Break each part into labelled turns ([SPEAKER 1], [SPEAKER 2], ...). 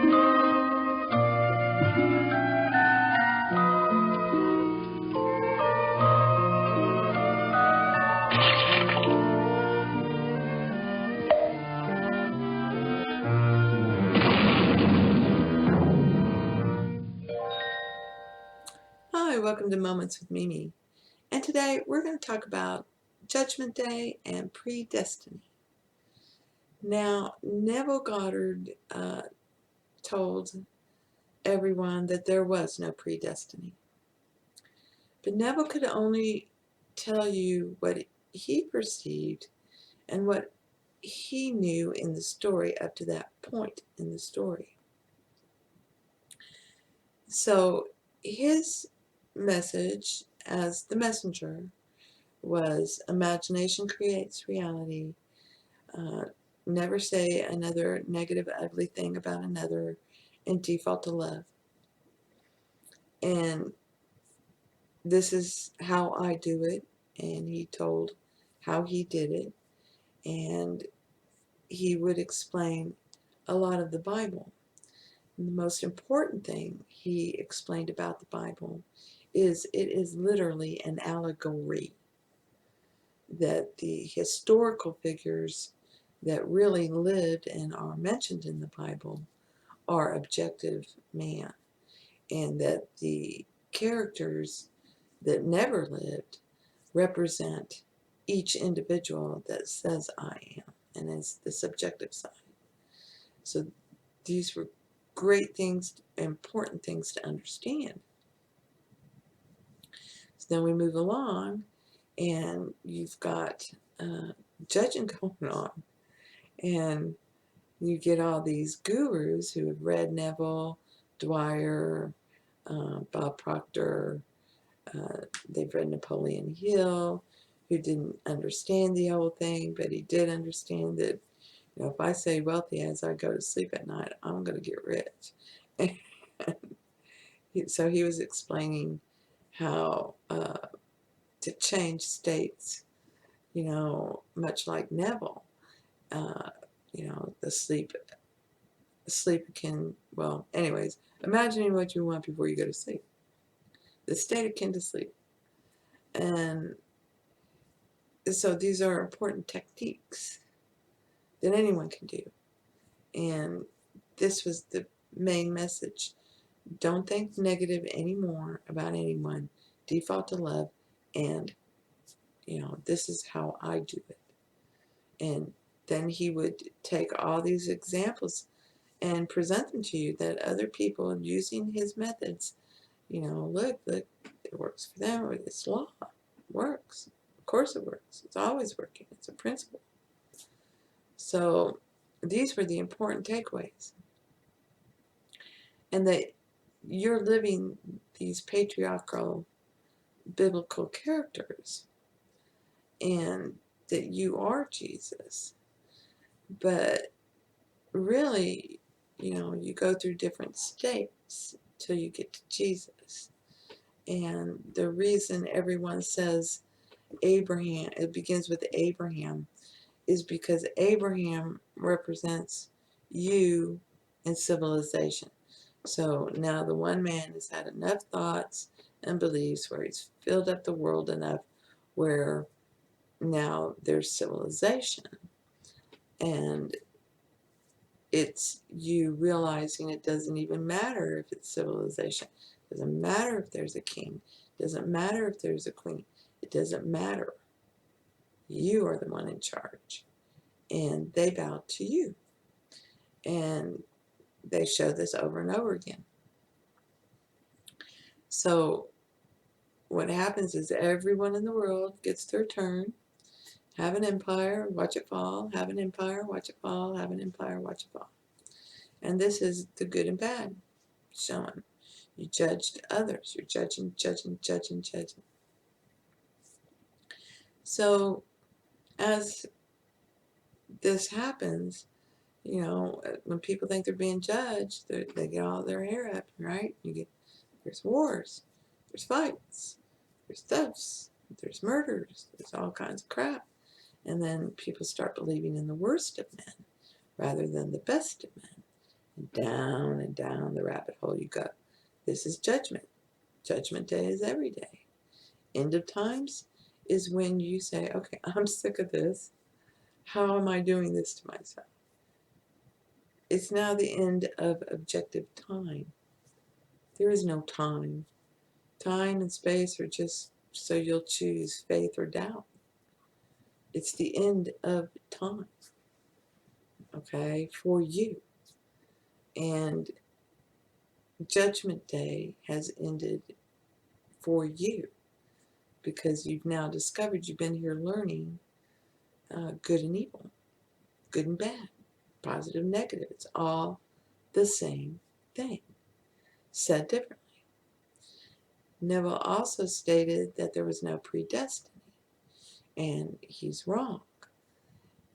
[SPEAKER 1] Hi, welcome to Moments with Mimi. And today we're going to talk about Judgment Day and predestiny. Now, Neville Goddard told everyone that there was no predestiny. But Neville could only tell you what he perceived and what he knew in the story up to that point in the story. So his message as the messenger was imagination creates reality. Never say another negative, ugly thing about another, and default to love. And this is how I do it. And he told how he did it. And he would explain a lot of the Bible. And the most important thing he explained about the Bible is it is literally an allegory. That the historical figures that really lived and are mentioned in the Bible are objective man, and that the characters that never lived represent each individual that says I am, and is the subjective side. So these were great things, important things to understand. So then we move along, and you've got judging going on. And you get all these gurus who have read Neville, Dwyer, Bob Proctor, they've read Napoleon Hill, who didn't understand the whole thing, but he did understand that, you know, if I say wealthy as I go to sleep at night, I'm going to get rich. So he was explaining how to change states, you know, much like Neville. You know, the sleep can, well, anyways, imagining what you want before you go to sleep. The state akin to sleep. And so these are important techniques that anyone can do. And this was the main message. Don't think negative anymore about anyone. Default to love. And, you know, this is how I do it. And then he would take all these examples and present them to you that other people using his methods, you know, look, it works for them, or this law works. Of course it works. It's always working. It's a principle. So these were the important takeaways. And that you're living these patriarchal biblical characters, and that you are Jesus. But really, you know, you go through different states till you get to Jesus. And the reason everyone says Abraham, it begins with Abraham, is because Abraham represents you and civilization. So now the one man has had enough thoughts and beliefs where he's filled up the world enough where now there's civilization. And it's you realizing it doesn't even matter if it's civilization. It doesn't matter if there's a king. It doesn't matter if there's a queen. It doesn't matter. You are the one in charge. And they bow to you. And they show this over and over again. So what happens is everyone in the world gets their turn. Have an empire, watch it fall. Have an empire, watch it fall. Have an empire, watch it fall. And this is the good and bad showing. You judged others. You're judging. So as this happens, you know, when people think they're being judged, they get all their hair up, right? There's wars, there's fights, there's thefts, there's murders, there's all kinds of crap. And then people start believing in the worst of men rather than the best of men. and down the rabbit hole you go. This is judgment. Judgment day is every day. End of times is when you say, okay, I'm sick of this. How am I doing this to myself? It's now the end of objective time. There is no time. Time and space are just so you'll choose faith or doubt. It's the end of time, okay, for you. And Judgment Day has ended for you because you've now discovered you've been here learning good and evil, good and bad, positive, negative. It's all the same thing, said differently. Neville also stated that there was no predestiny, and he's wrong.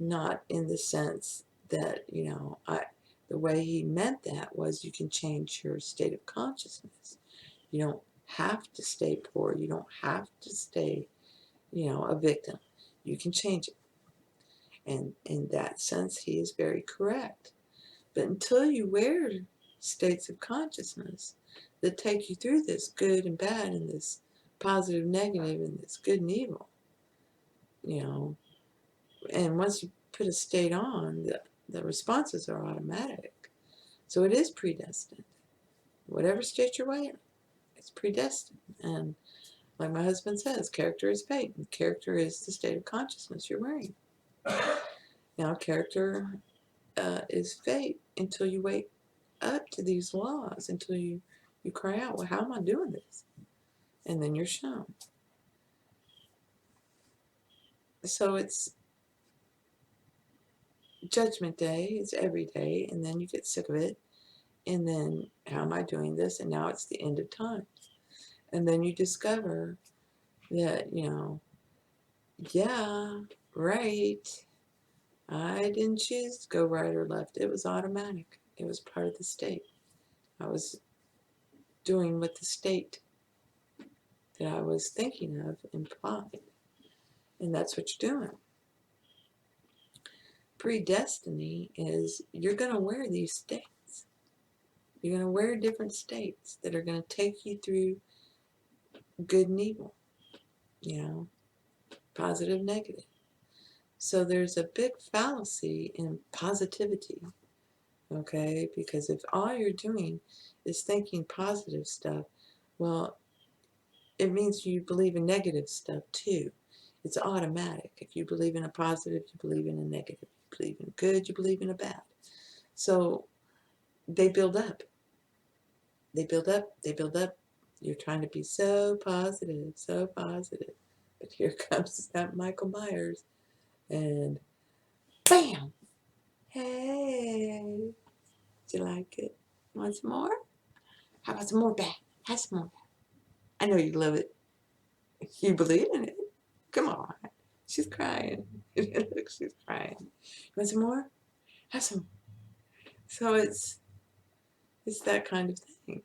[SPEAKER 1] Not in the sense that, the way he meant that was you can change your state of consciousness. You don't have to stay poor. You don't have to stay, a victim. You can change it. And in that sense, he is very correct. But until you wear states of consciousness that take you through this good and bad and this positive, negative, and this good and evil, and once you put a state on, the responses are automatic. So it is predestined. Whatever state you're wearing, it's predestined. And like my husband says, character is fate, and character is the state of consciousness you're wearing. Now, character is fate until you wake up to these laws, until you cry out, well, how am I doing this? And then you're shown. So it's Judgment Day, it's every day, and then you get sick of it. And then, how am I doing this? And now it's the end of time. And then you discover that, yeah, right. I didn't choose to go right or left. It was automatic. It was part of the state. I was doing what the state that I was thinking of implied. And that's what you're doing. Predestiny is you're going to wear these states. You're going to wear different states that are going to take you through good and evil, positive, negative. So there's a big fallacy in positivity, okay? Because if all you're doing is thinking positive stuff, well, it means you believe in negative stuff too. It's automatic. If you believe in a positive, you believe in a negative. You believe in good, you believe in a bad. So they build up. They build up. They build up. You're trying to be so positive, so positive. But here comes that Michael Myers. And bam! Hey, did you like it? Want some more? How about some more back? Have some more back. I know you love it. You believe in it. Come on. She's crying. Look, she's crying. You want some more? Have some. So it's that kind of thing.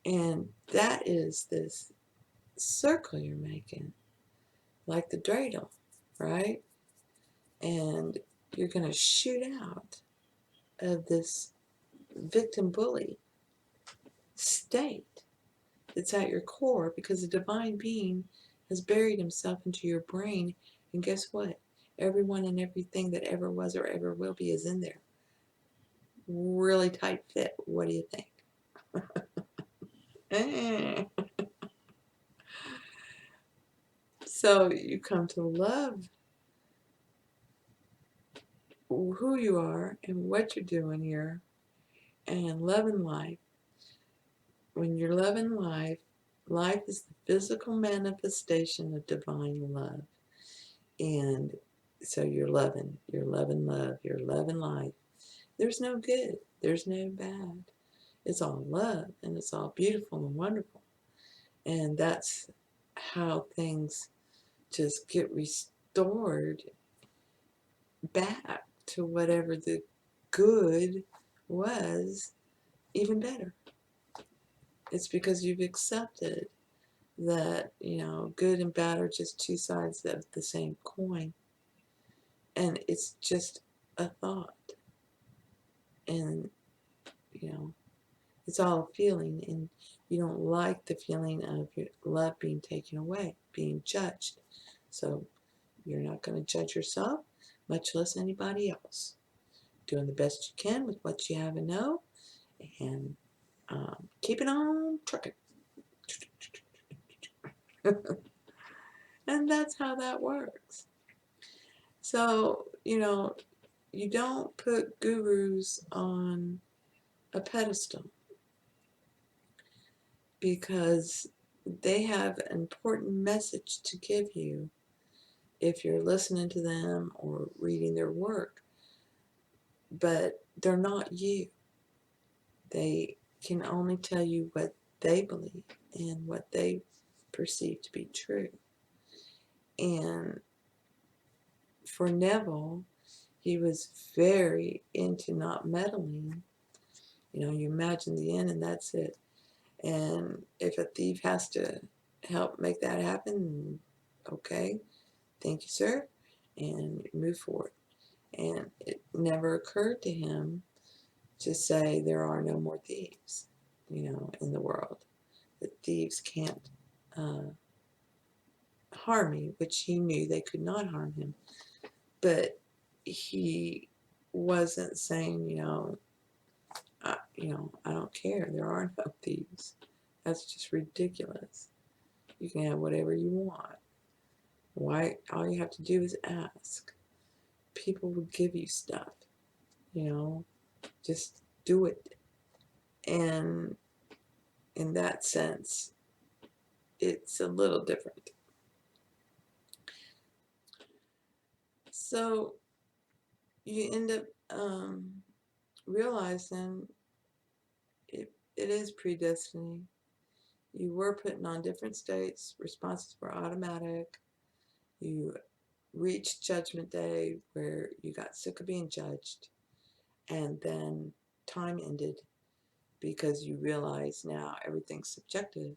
[SPEAKER 1] And that is this circle you're making, like the dreidel, right? And you're going to shoot out of this victim bully state that's at your core because the divine being has buried himself into your brain. And guess what? Everyone and everything that ever was or ever will be is in there. Really tight fit. What do you think? So you come to love who you are and what you're doing here and loving life. When you're loving life, life is the physical manifestation of divine love. And so you're loving love, you're loving life. There's no good, there's no bad. It's all love, and it's all beautiful and wonderful. And that's how things just get restored back to whatever the good was, even better. It's because you've accepted that, good and bad are just two sides of the same coin. And it's just a thought. And you know, it's all a feeling, and you don't like the feeling of your love being taken away, being judged. So you're not going to judge yourself, much less anybody else. Doing the best you can with what you have and know, and keep it on trucking. And that's how that works. So, you don't put gurus on a pedestal because they have an important message to give you if you're listening to them or reading their work, but they're not you. They can only tell you what they believe and what they perceive to be true. And for Neville, he was very into not meddling. You imagine the end and that's it. And if a thief has to help make that happen, okay, thank you, sir, and move forward. And it never occurred to him to say there are no more thieves, in the world. That thieves can't harm me, which he knew they could not harm him. But he wasn't saying, I don't care. There are no thieves. That's just ridiculous. You can have whatever you want. Why? All you have to do is ask. People will give you stuff. Just do it. And in that sense, it's a little different. So you end up realizing it is predestiny. You were putting on different states. Responses were automatic. You reached Judgment Day where you got sick of being judged. And then time ended because you realize now everything's subjective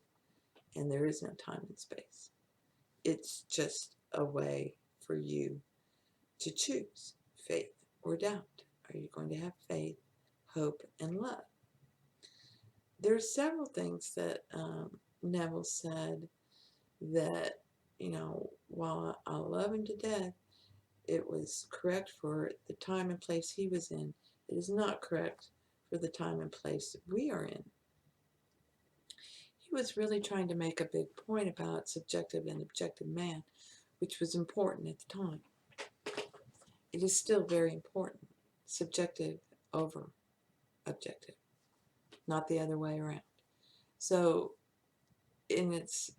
[SPEAKER 1] and there is no time and space. It's just a way for you to choose faith or doubt. Are you going to have faith, hope, and love? There's several things that Neville said that, while I love him to death, it was correct for the time and place he was in. It is not correct for the time and place that we are in. He was really trying to make a big point about subjective and objective man, which was important at the time. It is still very important. Subjective over objective, not the other way around. So, in its,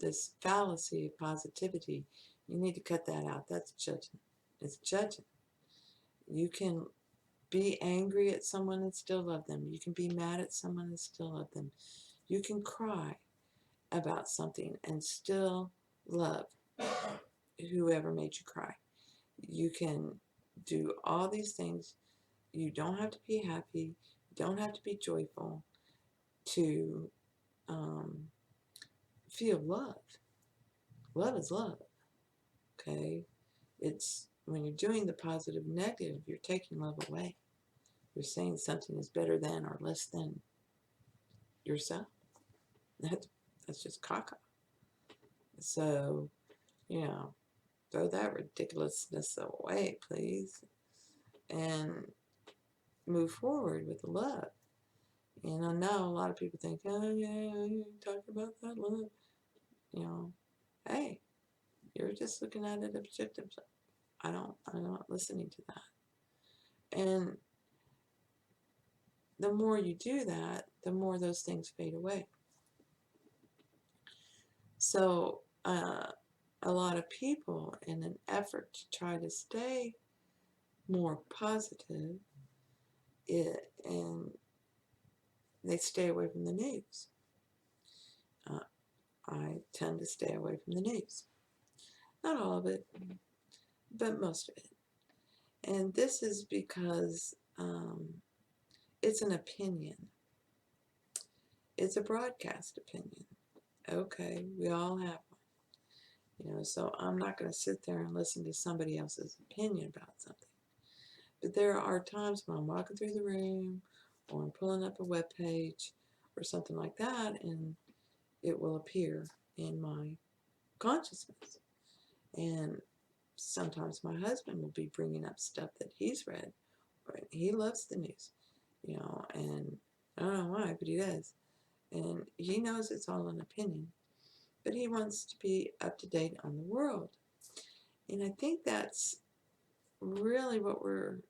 [SPEAKER 1] this fallacy of positivity, you need to cut that out. That's judging. It's judging. You can be angry at someone and still love them. You can be mad at someone and still love them. You can cry about something and still love whoever made you cry. You can do all these things. You don't have to be happy. You don't have to be joyful to feel love. Love is love. Okay? It's when you're doing the positive negative, you're taking love away. You're saying something is better than or less than yourself. That's just caca. So, throw that ridiculousness away, please, and move forward with love. And I know a lot of people think, oh yeah, you talk about that love. Hey, you're just looking at it objectively. I'm not listening to that. And the more you do that, the more those things fade away. So a lot of people, in an effort to try to stay more positive, and they stay away from the news. I tend to stay away from the news. Not all of it, but most of it. And this is because it's an opinion. It's a broadcast opinion. Okay, we all have one. So I'm not going to sit there and listen to somebody else's opinion about something. But there are times when I'm walking through the room or I'm pulling up a web page or something like that, and it will appear in my consciousness. And sometimes my husband will be bringing up stuff that he's read. He loves the news, and I don't know why, but he does. And he knows it's all an opinion, but he wants to be up to date on the world. And I think that's really what we're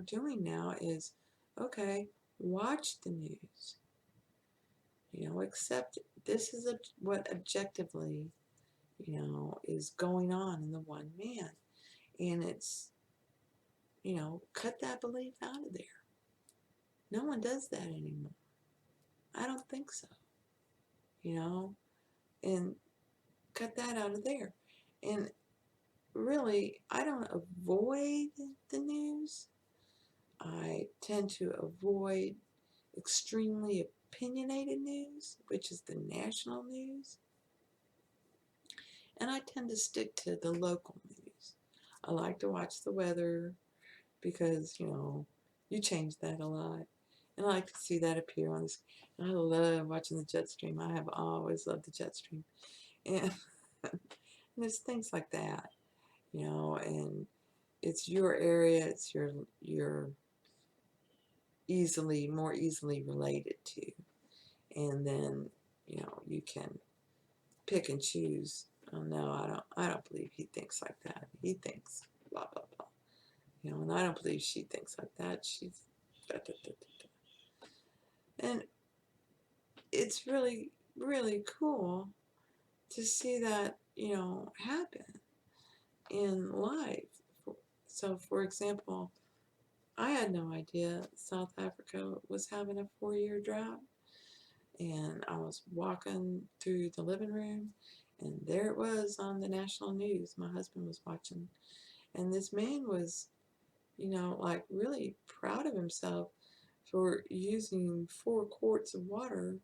[SPEAKER 1] doing now is, okay, watch the news. Accept this is what objectively, is going on in the one man. And it's, cut that belief out of there. No one does that anymore. I don't think so. And cut that out of there. And really, I don't avoid the news. I tend to avoid extremely opinionated news, which is the national news. And I tend to stick to the local news. I like to watch the weather because, you change that a lot. And I like to see that appear on the screen. I love watching the jet stream. I have always loved the jet stream. And, and there's things like that, and it's your area, it's your more easily related to. And then, you can pick and choose. Oh no, I don't believe he thinks like that. He thinks blah blah blah. And I don't believe she thinks like that. She's da, da, da, da, da. And it's really, really cool to see that, happen in life. So for example, I had no idea South Africa was having a 4-year drought. And I was walking through the living room, and there it was on the national news. My husband was watching, and this man was, like really proud of himself for using 4 quarts of water,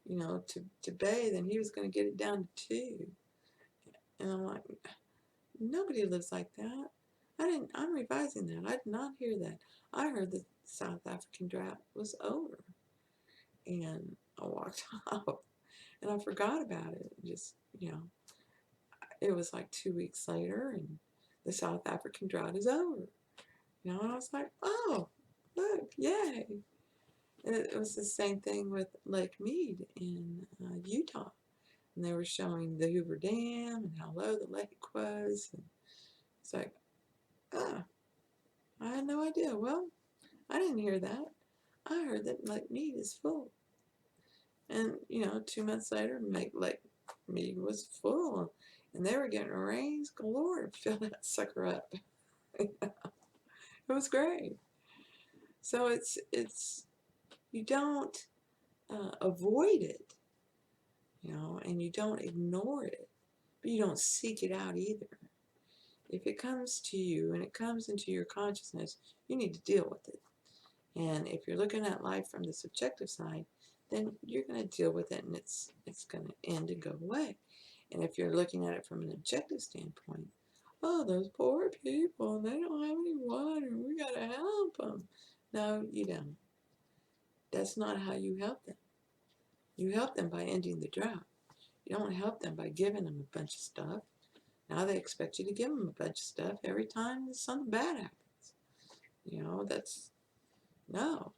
[SPEAKER 1] to bathe, and he was going to get it down to 2. And I'm like, nobody lives like that. I'm revising that. I did not hear that. I heard the South African drought was over. And I walked off. And I forgot about it. Just, it was like 2 weeks later, and the South African drought is over. And I was like, oh, look, yay. It was the same thing with Lake Mead in Utah. And they were showing the Hoover Dam and how low the lake was. And it's like, ah, I had no idea. Well, I didn't hear that. I heard that Lake Mead is full. And, 2 months later, Lake Mead was full. And they were getting rains galore to fill that sucker up. It was great. So it's you don't avoid it, and you don't ignore it, but you don't seek it out either. If it comes to you and it comes into your consciousness, you need to deal with it. And if you're looking at life from the subjective side, then you're going to deal with it, and it's going to end and go away. And if you're looking at it from an objective standpoint, oh, those poor people, they don't have any water, we got to help them. No, you don't. That's not how you help them. You help them by ending the drought. You don't help them by giving them a bunch of stuff. Now they expect you to give them a bunch of stuff every time something bad happens. That's, no.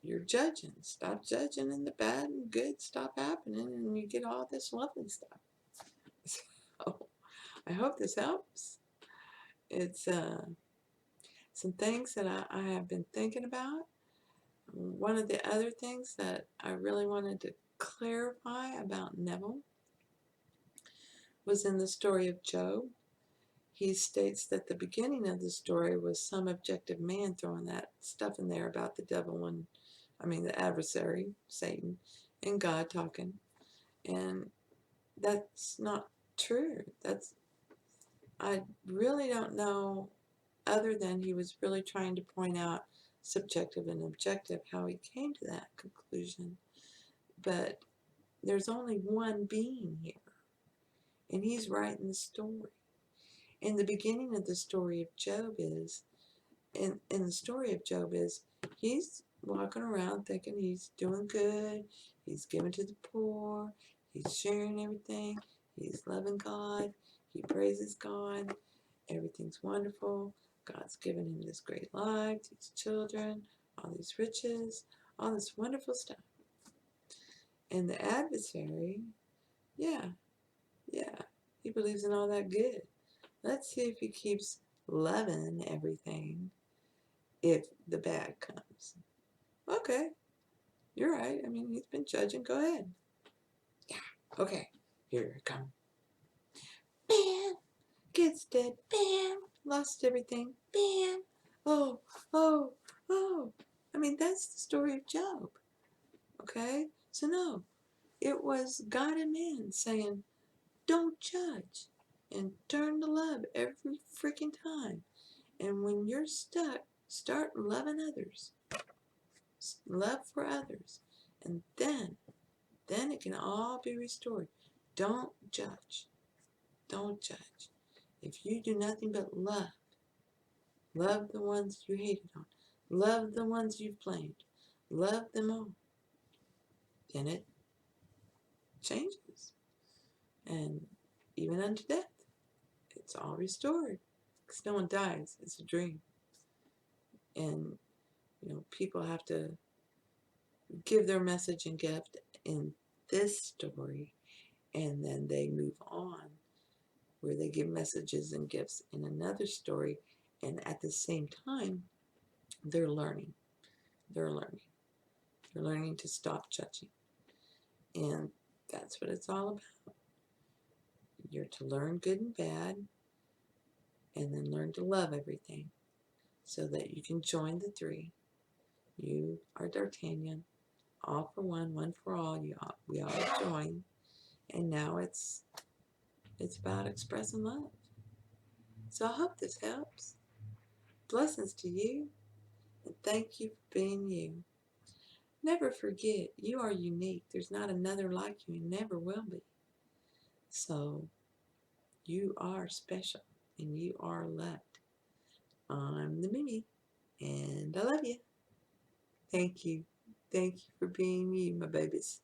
[SPEAKER 1] You're judging. Stop judging, and the bad and good stop happening, and you get all this lovely stuff. So I hope this helps. It's some things that I have been thinking about. One of the other things that I really wanted to clarify about Neville was in the story of Job. He states that the beginning of the story was some objective man throwing that stuff in there about the devil and, the adversary, Satan, and God talking. And that's not true. I really don't know, other than he was really trying to point out subjective and objective, how he came to that conclusion. But there's only one being here, and he's writing the story. And the beginning of the story of Job is in the story of Job is he's walking around thinking he's doing good, he's giving to the poor, he's sharing everything, he's loving God, he praises God, everything's wonderful, God's given him this great life, these children, all these riches, all this wonderful stuff. And the adversary, yeah, yeah, he believes in all that good. Let's see if he keeps loving everything if the bad comes. Okay, you're right. I mean, he's been judging. Go ahead. Yeah, okay, here it comes. Bam! Gets dead. Bam! Lost everything. Bam! Oh, oh, oh. I mean, that's the story of Job. Okay? So, no, it was God and man saying, don't judge and turn to love every freaking time. And when you're stuck, start loving others. Love for others. And then it can all be restored. Don't judge. Don't judge. If you do nothing but love, love the ones you hated on, love the ones you've blamed, love them all, then it changes. And even unto death, it's all restored. Because no one dies. It's a dream. And, people have to give their message and gift in this story, and then they move on where they give messages and gifts in another story, and at the same time, they're learning. They're learning. They're learning to stop judging. And that's what it's all about. You're to learn good and bad, and then learn to love everything so that you can join the three. You are D'Artagnan, all for one for all. We all join. And now it's about expressing love. So I hope this helps. Blessings to you, and thank you for being you. Never forget, you are unique. There's not another like you and never will be. So you are special and you are loved. I'm the Mimi, and I love you. Thank you. Thank you for being you, my babies.